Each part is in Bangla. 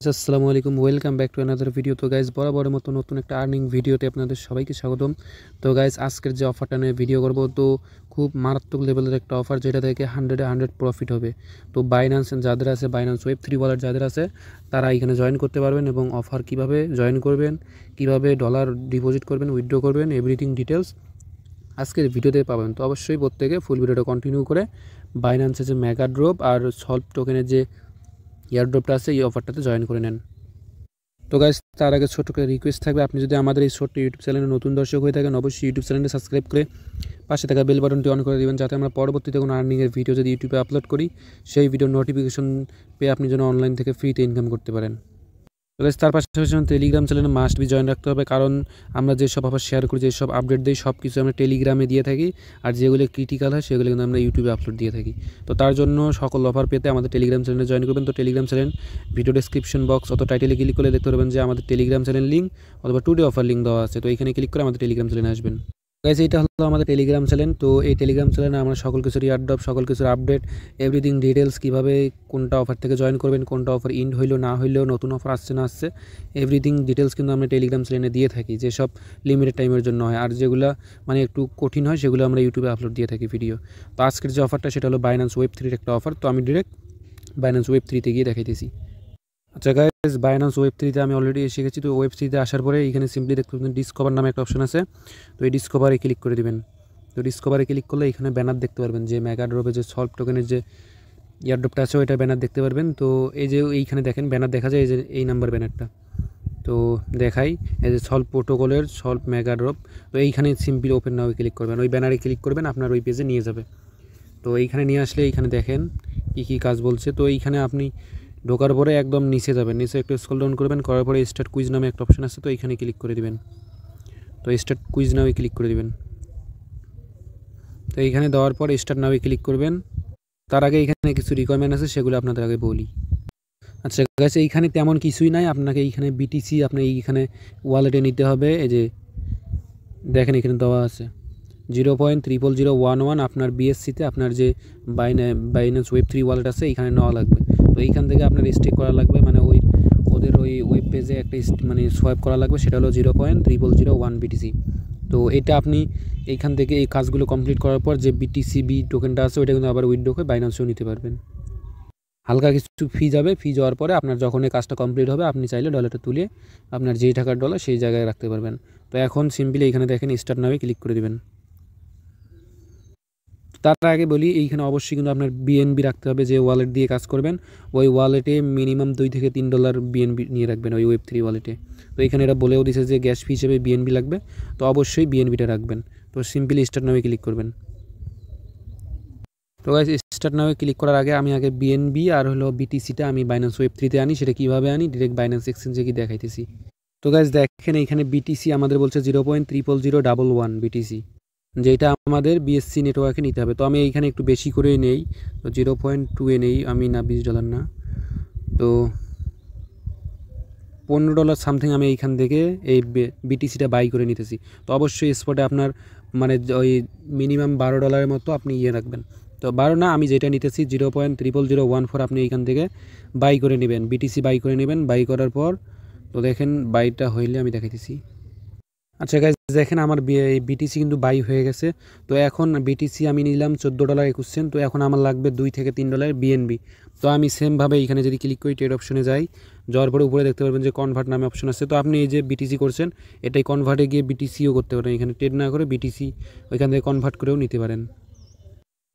আসসালামু আলাইকুম, welcome back to another video. তো গাইজ, বরাবরের মতো নতুন একটা আর্নিং ভিডিওতে আপনাদের সবাইকে স্বাগতম। তো গাইজ, আজকের যে অফারটা নিয়ে ভিডিও করব, তো খুব মারাত্মক লেভেলের একটা অফার, যেটা থেকে 100 প্রফিট হবে। তো বাইন্যান্স যাদের আছে, বাইন্যান্স ওয়েব3 ওয়ালেট যাদের আছে, তারা এখানে জয়েন করতে পারবেন। এবং অফার কিভাবে জয়েন করবেন, কিভাবে ডলার ডিপোজিট করবেন, উইথড্র করবেন, এভরিথিং ডিটেলস আজকের ভিডিওতে পাবেন। তো অবশ্যই প্রত্যেকে ফুল ভিডিওটা কন্টিনিউ করে বাইন্যান্সের যে মেগা ড্রপ আর সলভ টোকেনের যে এয়ারড্রপটা আছে, এই অফারটাতে জয়েন করে নেন। তো গাইস, তার আগে ছোট্ট করে রিকোয়েস্ট থাকবে, আপনি যদি আমাদের এই ছোট্ট ইউটিউব চ্যানেলে নতুন দর্শক হয়ে থাকেন, অবশ্যই ইউটিউব চ্যানেলটি সাবস্ক্রাইব করে পাশে থাকা বেল বাটনটি অন করে দেবেন, যাতে আমরা পরবর্তীতে কোনো আর্নিংয়ের ভিডিও যদি ইউটিউবে আপলোড করি, সেই ভিডিওর নোটিফিকেশন পেয়ে আপনি যেন অনলাইন থেকে ফ্রিতে ইনকাম করতে পারেন। তো গাইস, তার পাশাপাশি টেলিগ্রাম চ্যানেলে মাস্ট বি জয়েন রাখতে হবে, কারণ আমরা যেসব আবার শেয়ার করি, যেসব আপডেট দিই, সব কিছু আমরা টেলিগ্রামে দিয়ে থাকি। আর যেগুলো ক্রিটিক্যাল হয় সেগুলো কিন্তু আমরা ইউটিউবে আপলোড দিয়ে থাকি। তো তার জন্য সকল অফার পেতে আমাদের টেলিগ্রাম চ্যানেলে জয়েন করবেন। তো Telegram channel video description box অথবা টাইটেলে ক্লিক করে দেখতে পারবেন যে আমাদের টেলিগ্রাম চ্যানেল লিঙ্ক অথবা টুডে অফার লিঙ্ক দেওয়া আছে। তো এখানে ক্লিক করে আমাদের টেলিগ্রাম চ্যানেলে আসবেন। গাইস, এইটা হলো আমাদের টেলিগ্রাম চ্যানেল। তো এই টেলিগ্রাম চ্যানেলে আমরা সকল কিছুর এয়ারড্রপ, সকল কিছুর আপডেট, এভরিথিং ডিটেলস, কীভাবে কোনটা অফার থেকে জয়েন করবেন, কোনটা অফার ইন্ড হইলো না হইলেও, নতুন অফার আসছে না আসছে, এভরিথিং ডিটেলস কিন্তু আমরা টেলিগ্রাম চ্যানেলে দিয়ে থাকি, যেসব লিমিটেড টাইমের জন্য হয়। আর যেগুলো মানে একটু কঠিন হয়, সেগুলো আমরা ইউটিউবে আপলোড দিয়ে থাকি ভিডিও। তো আজকের যে অফারটা, সেটা হলো বাইন্যান্স ওয়েব3 একটা অফার। তো আমি ডিরেক্ট বাইন্যান্স ওয়েব3তে গিয়ে দেখাইতেছি। আচ্ছা গাইস, বাইন্যান্স ওয়েব3তে আমি অলরেডি এসে গেছি। তো ওয়েব3তে আসার পরে এখানে সিম্পলি দেখতে পাচ্ছেন ডিসকভার নামে একটা অপশন আছে। তো এই ডিসকভারে ক্লিক করে দিবেন। তো ডিসকভারে ক্লিক করলে এখানে ব্যানার দেখতে পারবেন, যে মেগা ড্রপে যে সলভ টোকেনের যে এয়ারড্রপটা আছে, ওইটা ব্যানার দেখতে পারবেন। তো এই যে এইখানে দেখেন ব্যানার দেখা যায়, এই যে এই নাম্বার ব্যানারটা তো দেখাই, এই যে সলভ প্রোটোকলের সলভ মেগা ড্রপ। তো এইখানে সিম্পলি ওপেন নাও ক্লিক করবেন, ওই ব্যানারে ক্লিক করবেন, আপনার ওই পেজে নিয়ে যাবে। তো এইখানে নিয়ে আসলে এইখানে দেখেন কী কী কাজ বলছে। তো এইখানে আপনি ঢোকার পরে একদম নিচে যাবেন, নিচে একটু স্ক্রল ডাউন করবেন, করার পরে স্টার্ট কুইজ নামে একটা অপশন আছে। তো এইখানে ক্লিক করে দিবেন। তো স্টার্ট কুইজ নামে ক্লিক করে দিবেন। তো এইখানে দেওয়ার পর স্টার্ট নামে ক্লিক করবেন। তার আগে এখানে কিছু রিকোয়ারমেন্ট আছে, সেগুলো আপনাদের আগে বলি। আচ্ছা গাইস, এইখানে তেমন কিছুই নাই, আপনাকে এইখানে বিটিসি আপনার এইখানে ওয়ালেটে নিতে হবে। এই যে দেখেন এখানে দেওয়া আছে 0.00011 আপনার বিএসসিতে আপনার যে বাইন্যান্স ওয়েব3 ওয়ালেট আছে, এইখানে নেওয়া লাগবে। তো এইখান থেকে আপনার স্টেক করা লাগবে, মানে ওদের ওই ওয়েব পেজে একটা মানে সোয়াইপ করা লাগবে, সেটা হলো 0.00001 বিটিসি। তো এটা আপনি এইখান থেকে এই কাজগুলো কমপ্লিট করার পর যে বিটিসিবি টোকেনটা আছে, ওইটা কিন্তু আবার উইথড্র করে বাইন্যান্সেও নিতে পারবেন। হালকা কিছু ফি যাবে, ফি যাওয়ার পরে আপনার যখন এই কাজটা কমপ্লিট হবে, আপনি চাইলে ডলারটা তুলে আপনার যেই টাকার ডলার সেই জায়গায় রাখতে পারবেন। তো এখন সিম্পলি এইখানে দেখেন স্টার্ট নামে ক্লিক করে দেবেন। তার আগে বলি, এইখানে অবশ্যই কিন্তু আপনার বিএনবি রাখতে হবে, যে ওয়ালেট দিয়ে কাজ করবেন ওই ওয়ালেটে মিনিমাম $2 থেকে $3 বিএনবি নিয়ে রাখবেন ওই ওয়েব3 ওয়ালেটে। তো এখানে এটা বলেও দিছে যে গ্যাস ফি হিসেবে বিএনবি লাগবে, তো অবশ্যই বিএনবিটা রাখবেন। তো সিম্পলি স্টার্ট নামে ক্লিক করবেন। তো গাইস, স্টার্ট নামে ক্লিক করার আগে আমি আগে বিএনবি আর হলো বিটিসিটা আমি বাইন্যান্স ওয়েব3তে আনি। সেটা কীভাবে আনি, ডিরেক্ট বাইন্যান্স এক্সচেঞ্জে কি দেখাইতেছি। তো গাইস দেখেন, এইখানে বিটিসি আমাদের বলছে 0.00011 বিটিসি, যেটা আমাদের বিএসসি নেটওয়ার্কে নিতে হবে। তো আমি এইখানে একটু বেশি করে নেই, তো 0.2 নেই আমি, না $20 না, তো $15 সামথিং আমি এইখান থেকে এই বিটিসিটা বাই করে নিতেছি। তো অবশ্যই স্পটে আপনার মানে ওই মিনিমাম $12 মতো আপনি রাখবেন। তো 12 না, আমি যেটা নিতেছি 0.00014 আপনি এইখান থেকে বাই করে নেবেন, বিটিসি বাই করে নেবেন। বাই করার পর তো দেখেন বাইটা হইলে আমি দেখাইতেছি। আচ্ছা গাইজ, দেখেন আমার বিটিসি কিন্তু বাই হয়ে গেছে। তো এখন বিটিসি আমি নিলাম $14.21। তো এখন আমার লাগবে $2 থেকে $3 বিএনবি। তো আমি সেমভাবে এখানে যদি ক্লিক করি, ট্রেড অপশনে যাওয়ার পরে উপরে দেখতে পারবেন যে কনভার্ট নামে অপশন আছে। তো আপনি এই যে বিটিসি করছেন, এটাই কনভার্টে গিয়ে বিটিসিও করতে পারেন, এখানে ট্রেড না করে বিটিসি ওইখান থেকে কনভার্ট করেও নিতে পারেন।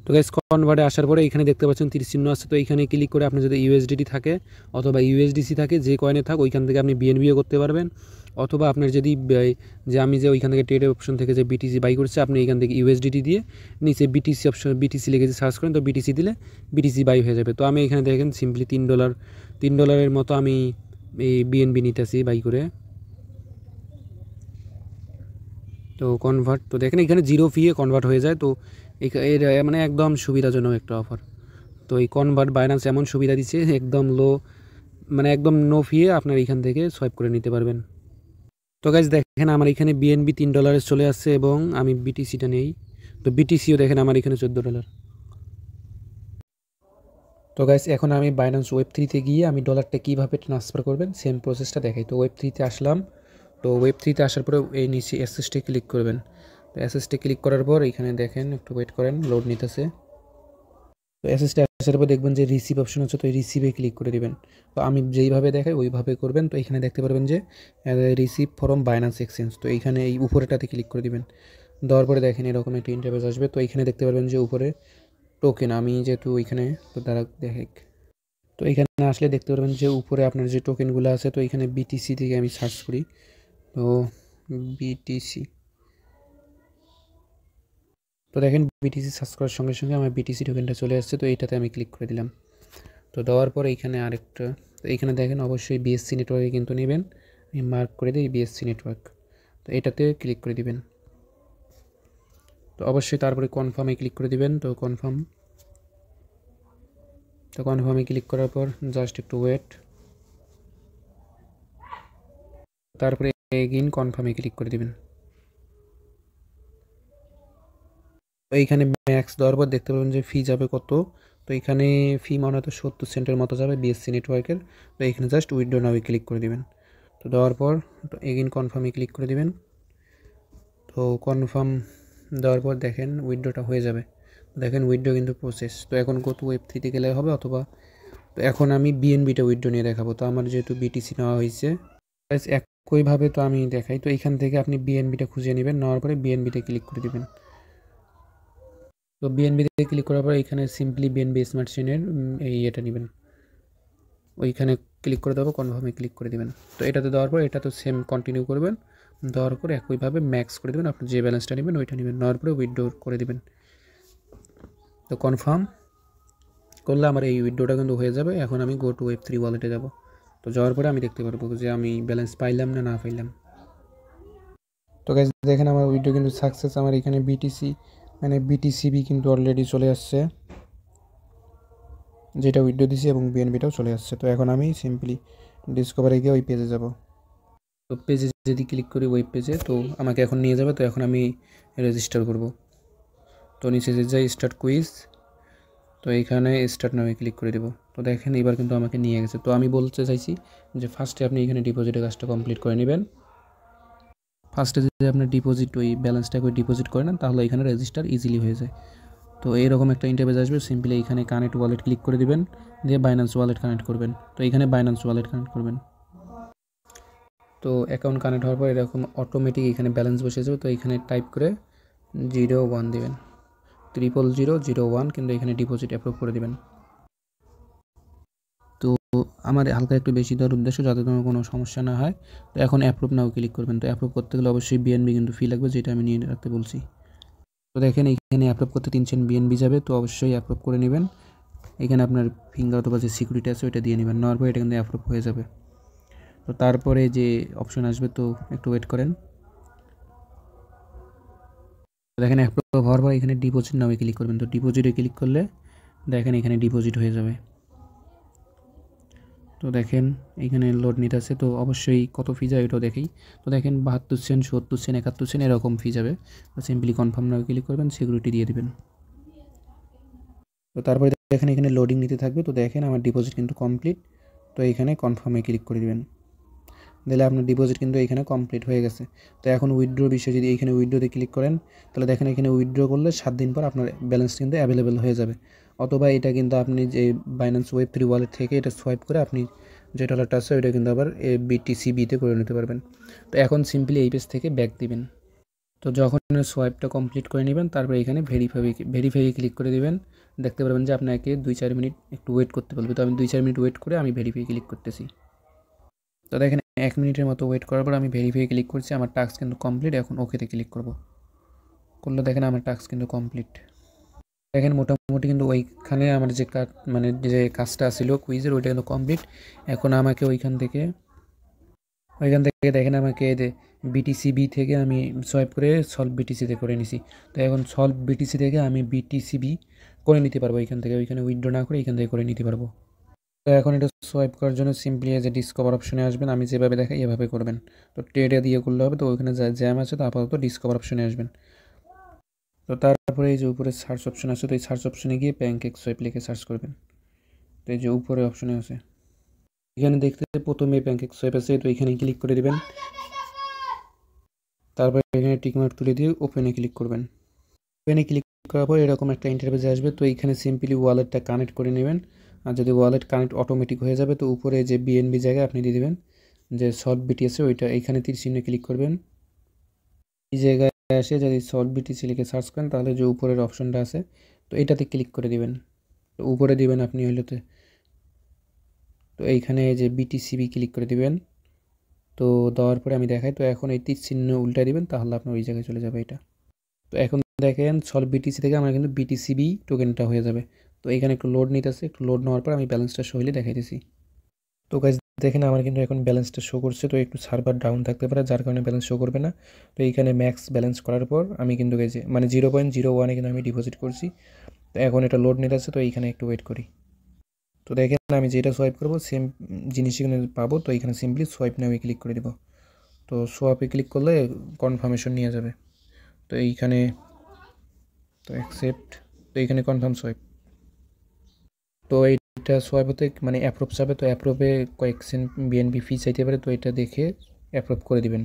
তো গাইস, কনভার্টে আসার পরে এখানে দেখতে পাচ্ছেন 30 চিহ্ন আছে। তো এইখানে ক্লিক করে আপনার যদি ইউএসডিটি থাকে অথবা ইউএসডিসি থাকে, যে কয়েনে থাক, ওইখান থেকে আপনি বিএনবিও করতে পারবেন। অথবা আপনার যদি যে আমি যে ওইখান থেকে ট্রেড অপশন থেকে যে বিটিসি বাই করছে, আপনি এইখান থেকে ইউএসডিটি দিয়ে নিচে বিটিসি অপশন, বিটিসি লিখে যে সার্চ করেন, তো বিটিসি দিলে বিটিসি বাই হয়ে যাবে। তো আমি এখানে দেখেন সিম্পলি $3 মতো আমি এই বিএনবি নিতেছি বাই করে। তো কনভার্ট, তো দেখেন এখানে 0 ফি কনভার্ট হয়ে যায়। তো এর মানে একদম সুবিধাজনক একটা অফার। তো এই কনভার্ট বাইন্যান্স এমন সুবিধা দিচ্ছে, একদম মানে একদম নো ফিয়ে আপনার এখান থেকে সোয়াইপ করে নিতে পারবেন। তো গাইজ দেখেন, আমার এখানে বিএনবি $3 চলে আসছে এবং আমি বিটিসিটা নেই। তো বিটিসিও দেখেন আমার এখানে $14। তো গাইস এখন আমি বাইন্যান্স ওয়েব3 তে গিয়ে আমি ডলারটা কীভাবে ট্রান্সফার করবেন সেম প্রসেসটা দেখাই। তো ওয়েব3তে আসলাম। তো ওয়েব3তে আসার পরে এই নিচে অ্যাসেসটে ক্লিক করবেন। তো অ্যাসেসটে ক্লিক করার পর এখানে দেখেন একটু ওয়েট করেন, লোড নিতেছে। তো অ্যাসেসটে আসার পর দেখবেন যে রিসিভ অপশন আছে, তো এই রিসিভে ক্লিক করে দিবেন। তো আমি যেইভাবে দেখাই ওইভাবে করবেন। তো এখানে দেখতে পারবেন যে রিসিভ ফ্রম বাইন্যান্স এক্সচেঞ্জ, তো এইখানে এই উপরেটাতে ক্লিক করে দিবেন। দেওয়ার পরে দেখেন এরকম একটা ইন্টারফেস আসবে। তো এখানে দেখতে পারবেন যে উপরে টোকেন, আমি যেহেতু ওইখানে তো তারা দেখে, তো এখানে আসলে দেখতে পারবেন যে উপরে আপনার যে টোকেনগুলো আছে, তো এখানে বিটিসি থেকে আমি সার্চ করি। তো বিটিসি, তো দেখেন বিটিসি সার্চ করার সঙ্গে সঙ্গে আমার বিটিসি টোকেনটা চলে আসছে। তো এইটাতে আমি ক্লিক করে দিলাম। তো দেওয়ার পর এইখানে আরেকটা, তো এইখানে দেখেন অবশ্যই বিএসসি নেটওয়ার্কে কিন্তু নেবেন। আমি মার্ক করে দিই বিএসসি নেটওয়ার্ক। তো এটাতে ক্লিক করে দিবেন। তো অবশ্যই তারপরে কনফার্মে ক্লিক করে দিবেন। তো কনফার্মে ক্লিক করার পর জাস্ট একটু ওয়েট, তারপরে এগেইন কনফার্মে ক্লিক করে দিবেন। তো এইখানে ম্যাক্স দেওয়ার পর দেখতে পাবেন যে ফি যাবে কত। তো এখানে ফি মনে হয় তো 70 সেন্টের মতো যাবে বিএসসি নেটওয়ার্কের। তো এখানে জাস্ট উইথড্র নাও ক্লিক করে দিবেন। তো দেওয়ার পর এগেইন কনফার্মে ক্লিক করে দিবেন। তো কনফার্ম দেওয়ার পর দেখেন উইথড্রটা হয়ে যাবে। দেখেন উইথড্র কিন্তু প্রসেস। তো এখন গো টু ওয়েব3তে গেলে হবে, অথবা তো এখন আমি বিএনবিটা উইথড্র নিয়ে দেখাবো। তো আমার যেহেতু বিটিসি নেওয়া হয়েছে, একইভাবে তো আমি দেখাই। তো এখান থেকে আপনি বিএনবিটা খুঁজে নেবেন, নেওয়ার পরে বিএনবিতে ক্লিক করে দেবেন। তো বিএনবিতে ক্লিক করার পর এখানে সিম্পলি বিএনবি স্মার্ট চেইনের এই এটা নেবেন, ওইখানে ক্লিক করে দেবো, কনফার্মে ক্লিক করে দেবেন। তো এটাতে দেওয়ার পর এটা তো সেম কন্টিনিউ করবেন। দেওয়ার পরে একইভাবে ম্যাক্স করে দেবেন, আপনি যে ব্যালেন্সটা নেবেন ওইটা নেবেন, নেওয়ার পরে উইথড্র করে দেবেন। তো কনফার্ম করলে আমার এই উইথড্রটা কিন্তু হয়ে যাবে। এখন আমি গো টু ওয়েব3 ওয়ালেটে যাব। তো যাওয়ার পরে আমি দেখতে পারবো যে আমি ব্যালেন্স পাইলাম না পাইলাম। তো গাইস দেখেন আমার উইথড্র কিন্তু সাকসেস। আমার এখানে বিটিসি মানে বিটিসিবি কিন্তু অলরেডি চলে আসছে, যেটা উইথড্র দিছি, এবং বিএনবিটাও চলে আসছে। তো এখন আমি সিম্পলি ডিসকভারে গিয়ে ওই পেজে যাব। তো পেজে যদি ক্লিক করি ওয়েব পেজে, তো আমাকে এখন নিয়ে যাবে। তো এখন আমি রেজিস্টার করব। তো নিচে যে যাই স্টার্ট কুইজ, তো এইখানে স্টার্ট নামে ক্লিক করে দেবো। তো দেখেন এবার কিন্তু আমাকে নিয়ে গেছে। তো আমি বলতে চাইছি যে ফার্স্টে আপনি এখানে ডিপোজিটের কাজটা কমপ্লিট করে নেবেন। ফার্স্টে যদি আপনার ডিপোজিট ওই ব্যালেন্সটা করে ডিপোজিট করে নেন, তাহলে এখানে রেজিস্টার ইজিলি হয়ে যায়। তো এইরকম একটা ইন্টারফেস আসবে। সিম্পলি এখানে কানেক্ট ওয়ালেট ক্লিক করে দিবেন, দিয়ে বাইন্যান্স ওয়ালেট কানেক্ট করবেন। তো এখানে বাইন্যান্স ওয়ালেট কানেক্ট করবেন। তো অ্যাকাউন্ট কানেক্ট হওয়ার পর এরকম অটোমেটিক এখানে ব্যালেন্স বসে যাবে। তো এখানে টাইপ করে 01 দেবেন, 00001, কিন্তু এখানে ডিপোজিট অ্যাপ্রুভ করে দেবেন। তো আমার হালকা একটু বেশি দেওয়ার উদ্দেশ্য যাতে তোমার কোনো সমস্যা না হয়। তো এখন অ্যাপ্রুভ নাও ক্লিক করবেন। তো অ্যাপ্রুভ করতে গেলে অবশ্যই বিএনবি কিন্তু ফি লাগবে, যেটা আমি নিয়ে রাখতে বলছি। তো দেখেন এখানে অ্যাপ্রুভ করতে 3 সেন্ট বিএনবি যাবে। তো অবশ্যই অ্যাপ্রুভ করে নেবেন। এখানে আপনার ফিঙ্গার অথবা যে সিকিউরিটি আছে ওইটা দিয়ে নেবেন, নেওয়ার পর এটা কিন্তু অ্যাপ্রুভ হয়ে যাবে। তো তারপরে যে অপশন আসবে, তো একটু ওয়েট করেন। দেখেন অ্যাপ্রুভ হওয়ার পর এখানে ডিপোজিট নাও ক্লিক করবেন। তো ডিপোজিটে ক্লিক করলে দেখেন এখানে ডিপোজিট হয়ে যাবে। তো দেখেন এখানে লোড নিতে আছে। তো অবশ্যই কত ফি যায় ওটাও দেখেই। তো দেখেন 72 সেন্ট, 70 সেন্ট, 71 সেন্ট এরকম ফি যাবে। তো সিম্পলি কনফার্ম নাও ক্লিক করবেন, সিকিউরিটি দিয়ে দেবেন। তো তারপরে দেখেন এখানে লোডিং নিতে থাকবে। তো দেখেন আমার ডিপোজিট কিন্তু কমপ্লিট। তো এখানে কনফার্মে ক্লিক করে দেবেন, দিলে আপনার ডিপোজিট কিন্তু এখানে কমপ্লিট হয়ে গেছে। তো এখন উইথড্র বিষয়ে যদি এখানে উইথড্রতে ক্লিক করেন, তাহলে দেখেন এখানে উইথড্র করলে 7 দিন পর আপনার ব্যালেন্স কিন্তু অ্যাভেলেবেল হয়ে যাবে। অথবা এটা কিন্তু আপনি যে বাইন্যান্স ওয়েব3 ওয়ালেট থেকে এটা সোয়াইপ করে আপনি যে ডলারটা আছে ওইটা কিন্তু আবার বিটিসিবিতে করে নিতে পারবেন। তো এখন সিম্পলি এই পেজ থেকে ব্যাক দিবেন। তো যখন সোয়াইপটা কমপ্লিট করে নেবেন, তারপরে এখানে ভেরিফাই ক্লিক করে দেবেন। দেখতে পারবেন যে আপনাকে 2-4 মিনিট একটু ওয়েট করতে বলবে। তো আমি 2-4 মিনিট ওয়েট করে আমি ভেরিফাই ক্লিক করতেছি। তো দেখেন 1 মিনিটের মতো ওয়েট করার পর আমি ভেরিফাই ক্লিক করছি, আমার টাস্ক কিন্তু কমপ্লিট। এখন ওকেতে ক্লিক করলে দেখেন আমার টাস্ক কিন্তু কমপ্লিট। দেখেন মোটামুটি কিন্তু ওইখানে আমার যে মানে যে কাজটা ছিল কুইজের, ওইটা কিন্তু কমপ্লিট। এখন আমাকে ওইখান থেকে দেখেন আমাকে বিটিসিবি থেকে আমি সোয়াইপ করে সলভ বিটিসিতে করে নিছি। তো এখন সলভ বিটিসি থেকে আমি বিটিসিবি করে নিতে পারবো এখান থেকে, ওইখানে উইথড্র না করে এখান থেকে করে নিতে পারবো। তো এখন এটা সোয়াইপ করার জন্য সিম্পলি যে ডিসকভার অপশনে আসবেন, আমি যেভাবে দেখাই এভাবে করবেন। তো ট্রেডে দিয়ে করলে হবে। তো ওইখানে যা জ্যাম আছে তো আপাতত ডিসকভার অপশনে আসবেন। তো তারপরে এই যে উপরে সার্চ অপশন আছে, তো এই সার্চ অপশনে গিয়ে প্যানকেক সোয়াইপ লিখে সার্চ করবেন। তো এই যে উপরে অপশনে আছে, এখানে দেখতে প্রথমে প্যানকেক সোয়াইপ আছে, তো এখানে ক্লিক করে দিবেন। তারপর এখানে টিকমার্ক তুলে দিয়ে ওপেনে ক্লিক করবেন। ওপেনে ক্লিক করার পর এরকম একটা ইন্টারফেস আসবে। তো এইখানে সিম্পলি ওয়ালেটটা কানেক্ট করে নেবেন। আর যদি ওয়ালেট কানেক্ট অটোমেটিক হয়ে যাবে, তো উপরে যে বিএনবি জায়গায় আপনি দিয়ে দেবেন যে সলভ বিটিএস ওইটা, এইখানে তীর চিহ্নে ক্লিক করবেন। এই জায়গায় এসে যদি সলভ বিটিসি লিখে সার্চ করেন তাহলে যে উপরের অপশনটা আছে তো এটাতে ক্লিক করে দিবেন। তো উপরে দিবেন আপনি হইলোতে, তো এইখানে যে বিটিসিবি ক্লিক করে দিবেন। তো দেওয়ার পরে আমি দেখাই, তো এখন এই তীর চিহ্ন উল্টা দিবেন, তাহলে আপনার ওই জায়গায় চলে যাবে এটা। তো এখন দেখেন সলভ বিটিসি থেকে আমার কিন্তু বিটিসিবি টোকেনটা হয়ে যাবে। তো এখানে একটু লোড নিতেছে, একটু লোড নেওয়ার পর আমি ব্যালেন্সটা শো হলে দেখাইতেছি। তো গাইজ দেখেন আমার কিন্তু এখন ব্যালেন্সটা শো করছে, তো একটু সার্ভার ডাউন থাকতে পারে যার কারণে ব্যালেন্স শো করবে না। তো এইখানে ম্যাক্স ব্যালেন্স করার পর আমি কিন্তু গেছে মানে 0.01 কিন্তু আমি ডিপোজিট করছি। তো এখন এটা লোড নিতে আছে, তো এইখানে একটু ওয়েট করি। তো দেখেন আমি যেটা সোয়াইপ করবো সেম জিনিস এখানে পাবো। তো এখানে সিম্পলি সোয়াইপ নামে ক্লিক করে দেবো। তো সোয়াপে ক্লিক করলে কনফার্মেশন নিয়ে যাবে। তো এইখানে তো অ্যাকসেপ্ট, তো এইখানে কনফার্ম সোয়াইপ। তো এইটা সোয়াইপ হতে মানে অ্যাপ্রুভ যাবে, তো অ্যাপ্রুভে কয়েক সেন্ট বিএনবি ফি চাইতে পারে, তো এটা দেখে অ্যাপ্রুভ করে দিবেন।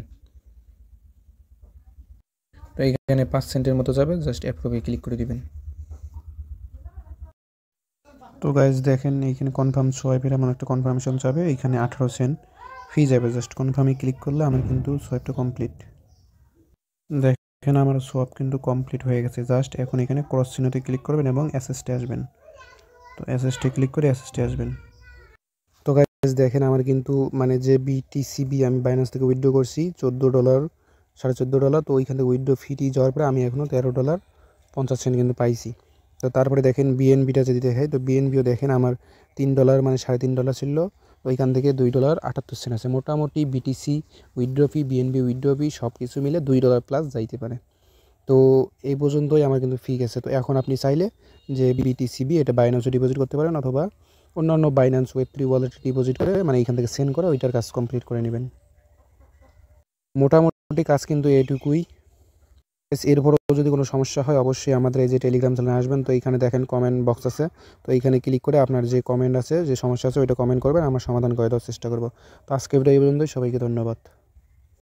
তো এইখানে 5 সেন্টের মতো যাবে, জাস্ট অ্যাপ্রুভে ক্লিক করে দিবেন। তো গাইজ দেখেন এইখানে কনফার্ম সোয়াইপের এমন একটা কনফার্মেশন যাবে, এইখানে 18 সেন্ট ফি যাবে। জাস্ট কনফার্মে ক্লিক করলে আমার কিন্তু সোয়াইপটা কমপ্লিট। দেখেন আমার সোয়াপ কিন্তু কমপ্লিট হয়ে গেছে। জাস্ট এখন এখানে ক্রস চিহ্নতে ক্লিক করবেন এবং অ্যাসেস্টে আসবেন। তো অ্যাসেস্টে ক্লিক করে অ্যাসেস্টে আসবেন। তো গাইজ দেখেন আমার কিন্তু মানে যে বিটিসিবি আমি বাইন্যান্স থেকে উইথড্র করছি $14, $14.5। তো ওইখান থেকে উইথড্র ফিটি যাওয়ার পরে আমি এখনও $13.50 কিন্তু পাইছি। তো তারপরে দেখেন বিএনবিটা যদি দেখাই, তো বিএনবিও দেখেন আমার $3 মানে $3.5 ছিল, ওইখান থেকে $2.78 আছে। মোটামুটি বিটিসি উইথড্র ফি, বিএনবি উইথড্র ফি সব কিছু মিলে $2 প্লাস যাইতে পারে। তো এই পর্যন্তই আমার কিন্তু ফি গেছে। তো এখন আপনি চাইলে যে বিটিসিবি এটা বাইন্যান্সে ডিপোজিট করতে পারেন, অথবা অন্যান্য বাইন্যান্স ওয়েব3 ওয়ালেটে ডিপোজিট করে মানে এইখান থেকে সেন্ড করে ওইটার কাজ কমপ্লিট করে নেবেন। মোটামুটি কাজ কিন্তু এটুকুই। এরপরও যদি কোনো সমস্যা হয় অবশ্যই আমাদের এই যে টেলিগ্রাম চ্যানেলে আসবেন। তো এইখানে দেখেন কমেন্ট বক্স আছে, তো এইখানে ক্লিক করে আপনার যে কমেন্ট আছে, যে সমস্যা আছে ওইটা কমেন্ট করবেন, আমরা সমাধান করে দেওয়ার চেষ্টা করব। তো আজকে ভিডিও এই পর্যন্তই, সবাইকে ধন্যবাদ।